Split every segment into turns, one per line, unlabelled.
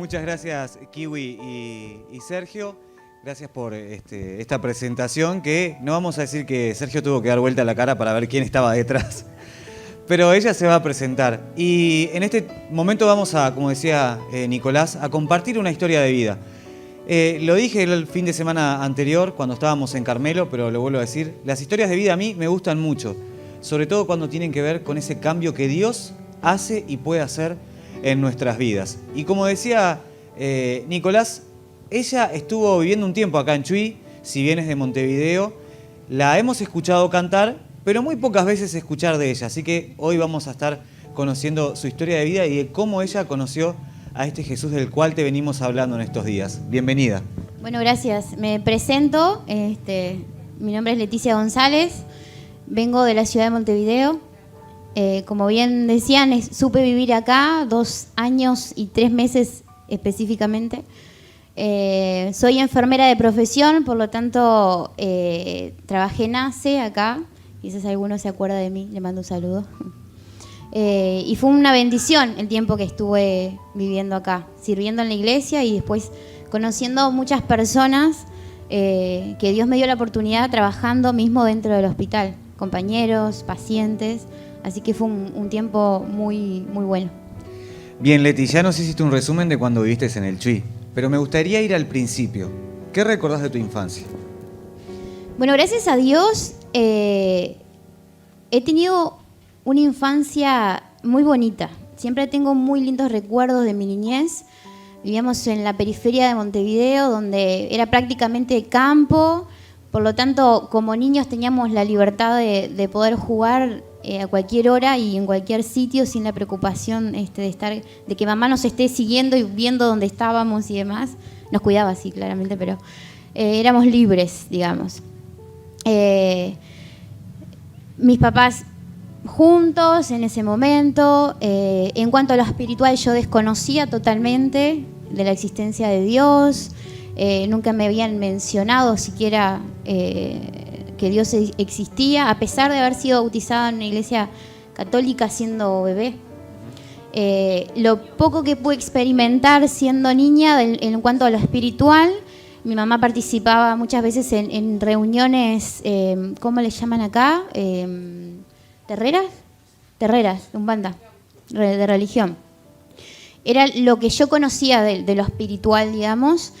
Muchas gracias, Kiwi y Sergio. Gracias por esta presentación, que no vamos a decir que Sergio tuvo que dar vuelta a la cara para ver quién estaba detrás, pero ella se va a presentar. Y en este momento vamos a, como decía Nicolás, a compartir una historia de vida. Lo dije el fin de semana anterior cuando estábamos en Carmelo, pero lo vuelvo a decir. Las historias de vida a mí me gustan mucho, sobre todo cuando tienen que ver con ese cambio que Dios hace y puede hacer en nuestras vidas. Y como decía Nicolás, ella estuvo viviendo un tiempo acá en Chuy, si bien es de Montevideo. La hemos escuchado cantar, pero muy pocas veces escuchar de ella. Así que hoy vamos a estar conociendo su historia de vida y de cómo ella conoció a este Jesús del cual te venimos hablando en estos días. Bienvenida.
Bueno, gracias. Me presento. Mi nombre es Leticia González. Vengo de la ciudad de Montevideo. Como bien decían, supe vivir acá 2 años y 3 meses específicamente. Soy enfermera de profesión, por lo tanto trabajé en ACE acá. Quizás alguno se acuerda de mí, le mando un saludo. Y fue una bendición el tiempo que estuve viviendo acá, sirviendo en la iglesia y después conociendo muchas personas que Dios me dio la oportunidad trabajando mismo dentro del hospital, compañeros, pacientes, así que fue un tiempo muy, muy bueno.
Bien, Leti, ya nos hiciste un resumen de cuando viviste en el Chuy, pero me gustaría ir al principio. ¿Qué recordás de tu infancia?
Bueno, gracias a Dios he tenido una infancia muy bonita. Siempre tengo muy lindos recuerdos de mi niñez. Vivíamos en la periferia de Montevideo, donde era prácticamente campo. Por lo tanto, como niños teníamos la libertad de poder jugar a cualquier hora y en cualquier sitio sin la preocupación de que mamá nos esté siguiendo y viendo dónde estábamos y demás. Nos cuidaba, sí, claramente, pero éramos libres, digamos. Mis papás juntos en ese momento. En cuanto a lo espiritual, yo desconocía totalmente de la existencia de Dios. Nunca me habían mencionado siquiera que Dios existía, a pesar de haber sido bautizada en una iglesia católica siendo bebé. Lo poco que pude experimentar siendo niña en cuanto a lo espiritual, mi mamá participaba muchas veces en reuniones, ¿cómo le llaman acá? Terreras, Umbanda, de religión. Era lo que yo conocía de lo espiritual, digamos.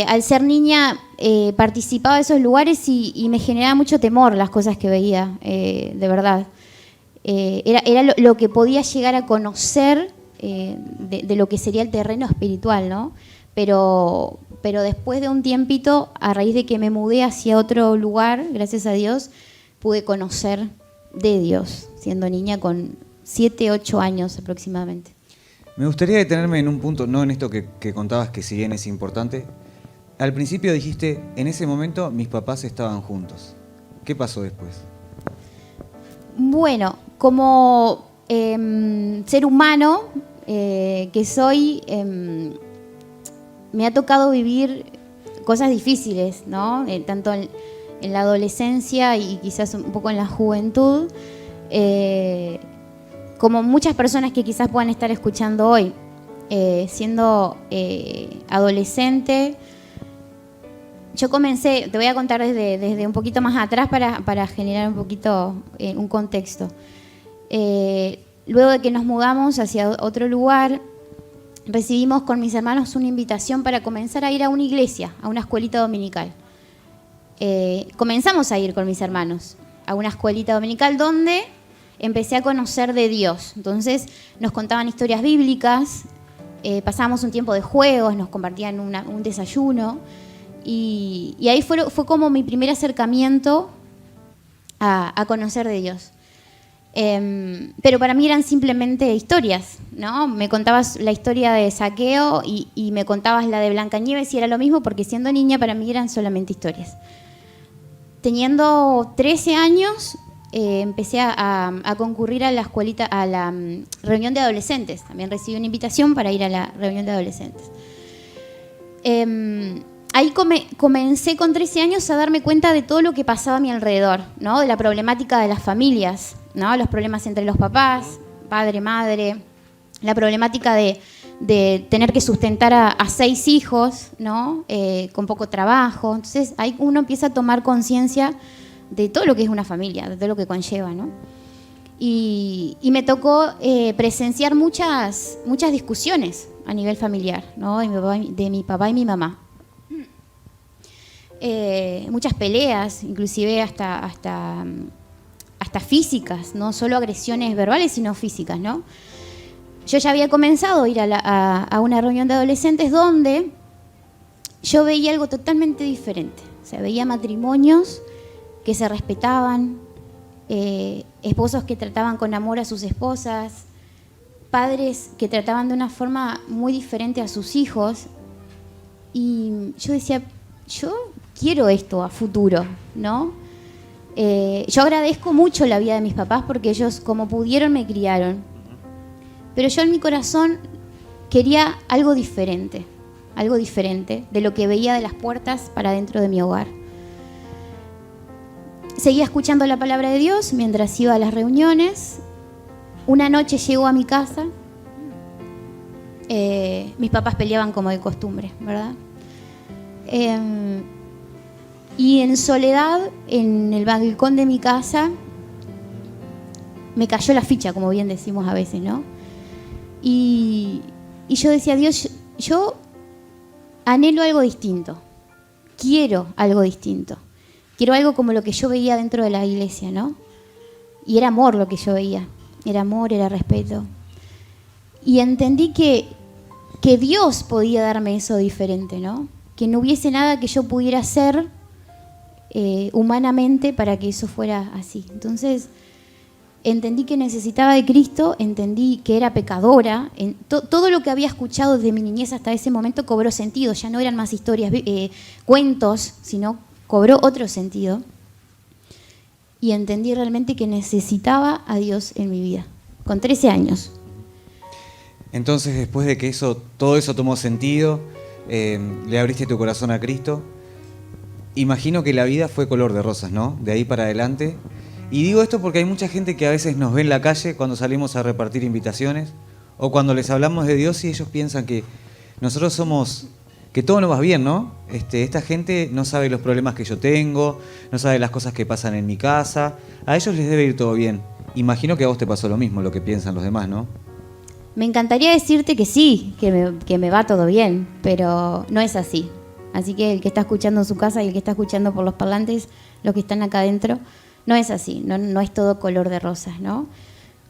Al ser niña participaba de esos lugares y me generaba mucho temor las cosas que veía, de verdad. Era lo que podía llegar a conocer de lo que sería el terreno espiritual, ¿no? Pero después de un tiempito, a raíz de que me mudé hacia otro lugar, gracias a Dios, pude conocer de Dios, siendo niña con 7, 8 años aproximadamente.
Me gustaría detenerme en un punto, no en esto que contabas, que si bien es importante. Al principio dijiste, en ese momento mis papás estaban juntos. ¿Qué pasó después?
Bueno, como ser humano que soy, me ha tocado vivir cosas difíciles, ¿no? Tanto en la adolescencia y quizás un poco en la juventud. Como muchas personas que quizás puedan estar escuchando hoy, siendo adolescente, yo comencé, te voy a contar desde un poquito más atrás para generar un poquito un contexto. Luego de que nos mudamos hacia otro lugar, recibimos con mis hermanos una invitación para comenzar a ir a una iglesia, a una escuelita dominical. Comenzamos a ir con mis hermanos a una escuelita dominical donde empecé a conocer de Dios. Entonces nos contaban historias bíblicas, pasábamos un tiempo de juegos, nos compartían un desayuno y ahí fue como mi primer acercamiento a conocer de Dios. Pero para mí eran simplemente historias, ¿no? Me contabas la historia de Zaqueo y me contabas la de Blancanieves y era lo mismo porque siendo niña para mí eran solamente historias. Teniendo 13 años empecé a concurrir a la escuelita, a la reunión de adolescentes. También recibí una invitación para ir a la reunión de adolescentes. Ahí comencé con 13 años a darme cuenta de todo lo que pasaba a mi alrededor, ¿no? De la problemática de las familias, ¿no? Los problemas entre los papás, padre, madre, la problemática de de tener que sustentar a 6 hijos, ¿no? Con poco trabajo. Entonces ahí uno empieza a tomar conciencia de todo lo que es una familia, de todo lo que conlleva, ¿no? Y me tocó presenciar muchas discusiones a nivel familiar, ¿no? De mi papá y mi mamá. Muchas peleas, inclusive hasta físicas, no solo agresiones verbales, sino físicas, ¿no? Yo ya había comenzado a ir a una reunión de adolescentes donde yo veía algo totalmente diferente. O sea, veía matrimonios que se respetaban, esposos que trataban con amor a sus esposas, padres que trataban de una forma muy diferente a sus hijos. Y yo decía, yo quiero esto a futuro, ¿no? Yo agradezco mucho la vida de mis papás porque ellos, como pudieron, me criaron. Pero yo en mi corazón quería algo diferente de lo que veía de las puertas para dentro de mi hogar. Seguía escuchando la palabra de Dios mientras iba a las reuniones. Una noche llegó a mi casa. Mis papás peleaban como de costumbre, ¿verdad? Y en soledad, en el balcón de mi casa, me cayó la ficha, como bien decimos a veces, ¿no? Y yo decía, Dios, yo anhelo algo distinto. Quiero algo distinto. Quiero algo como lo que yo veía dentro de la iglesia, ¿no? Y era amor lo que yo veía. Era amor, era respeto. Y entendí que Dios podía darme eso diferente, ¿no? Que no hubiese nada que yo pudiera hacer humanamente para que eso fuera así. Entonces, entendí que necesitaba de Cristo, entendí que era pecadora. Todo lo que había escuchado desde mi niñez hasta ese momento cobró sentido. Ya no eran más historias, cuentos, sino cobró otro sentido. Y entendí realmente que necesitaba a Dios en mi vida, con 13 años.
Entonces, después de que todo eso tomó sentido, le abriste tu corazón a Cristo, imagino que la vida fue color de rosas, ¿no? De ahí para adelante. Y digo esto porque hay mucha gente que a veces nos ve en la calle cuando salimos a repartir invitaciones o cuando les hablamos de Dios y ellos piensan que nosotros que todo nos va bien, ¿no? Esta gente no sabe los problemas que yo tengo, no sabe las cosas que pasan en mi casa. A ellos les debe ir todo bien. Imagino que a vos te pasó lo mismo, lo que piensan los demás, ¿no?
Me encantaría decirte que sí, que me va todo bien, pero no es así. Así que el que está escuchando en su casa y el que está escuchando por los parlantes, los que están acá adentro, no es así, no es todo color de rosas, ¿no?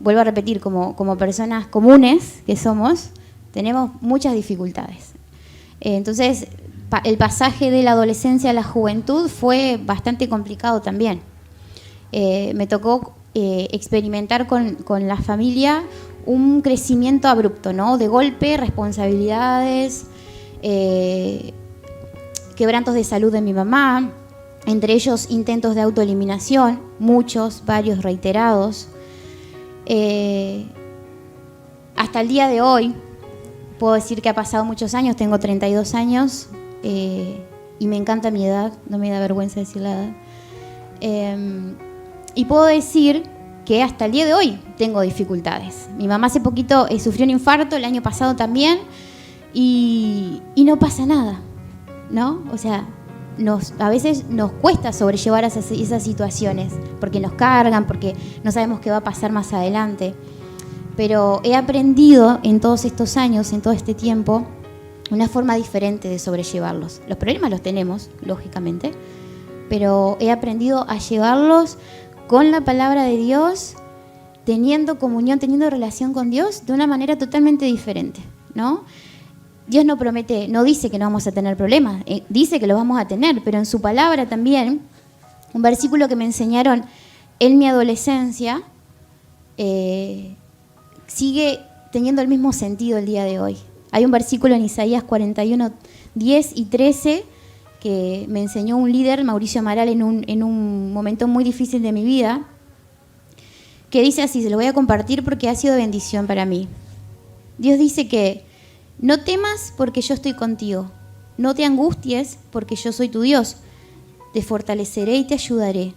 Vuelvo a repetir, como personas comunes que somos, tenemos muchas dificultades. Entonces, el pasaje de la adolescencia a la juventud fue bastante complicado también. Me tocó experimentar con la familia un crecimiento abrupto, ¿no? De golpe, responsabilidades, quebrantos de salud de mi mamá, entre ellos intentos de autoeliminación, varios reiterados. Hasta el día de hoy, puedo decir que ha pasado muchos años, tengo 32 años y me encanta mi edad, no me da vergüenza decir la edad. Y puedo decir que hasta el día de hoy tengo dificultades. Mi mamá hace poquito sufrió un infarto, el año pasado también, y no pasa nada, ¿no? O sea, a veces nos cuesta sobrellevar esas situaciones, porque nos cargan, porque no sabemos qué va a pasar más adelante. Pero he aprendido en todos estos años, en todo este tiempo, una forma diferente de sobrellevarlos. Los problemas los tenemos, lógicamente, pero he aprendido a llevarlos con la palabra de Dios, teniendo comunión, teniendo relación con Dios de una manera totalmente diferente, ¿no? Dios no promete, no dice que no vamos a tener problemas, dice que los vamos a tener, pero en su palabra también, un versículo que me enseñaron en mi adolescencia, sigue teniendo el mismo sentido el día de hoy. Hay un versículo en Isaías 41, 10 y 13 que me enseñó un líder, Mauricio Amaral, en un momento muy difícil de mi vida, que dice así, se lo voy a compartir porque ha sido bendición para mí. Dios dice que no temas porque yo estoy contigo, no te angusties porque yo soy tu Dios, te fortaleceré y te ayudaré,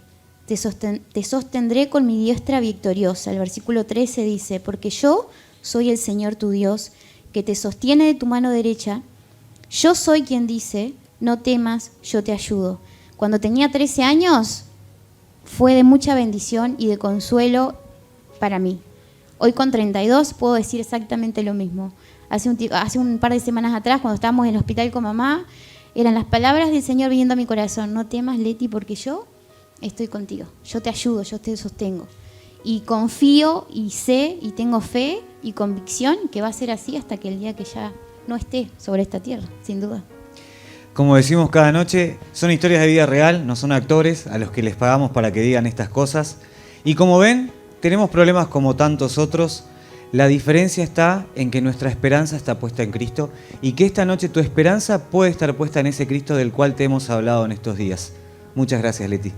te sostendré con mi diestra victoriosa. El versículo 13 dice, porque yo soy el Señor tu Dios, que te sostiene de tu mano derecha. Yo soy quien dice, no temas, yo te ayudo. Cuando tenía 13 años, fue de mucha bendición y de consuelo para mí. Hoy con 32 puedo decir exactamente lo mismo. Hace un par de semanas atrás, cuando estábamos en el hospital con mamá, eran las palabras del Señor viniendo a mi corazón. No temas, Leti, porque yo estoy contigo. Yo te ayudo, yo te sostengo. Y confío y sé y tengo fe y convicción que va a ser así hasta que el día que ya no esté sobre esta tierra, sin duda.
Como decimos cada noche, son historias de vida real, no son actores a los que les pagamos para que digan estas cosas. Y como ven, tenemos problemas como tantos otros. La diferencia está en que nuestra esperanza está puesta en Cristo y que esta noche tu esperanza puede estar puesta en ese Cristo del cual te hemos hablado en estos días. Muchas gracias, Leti.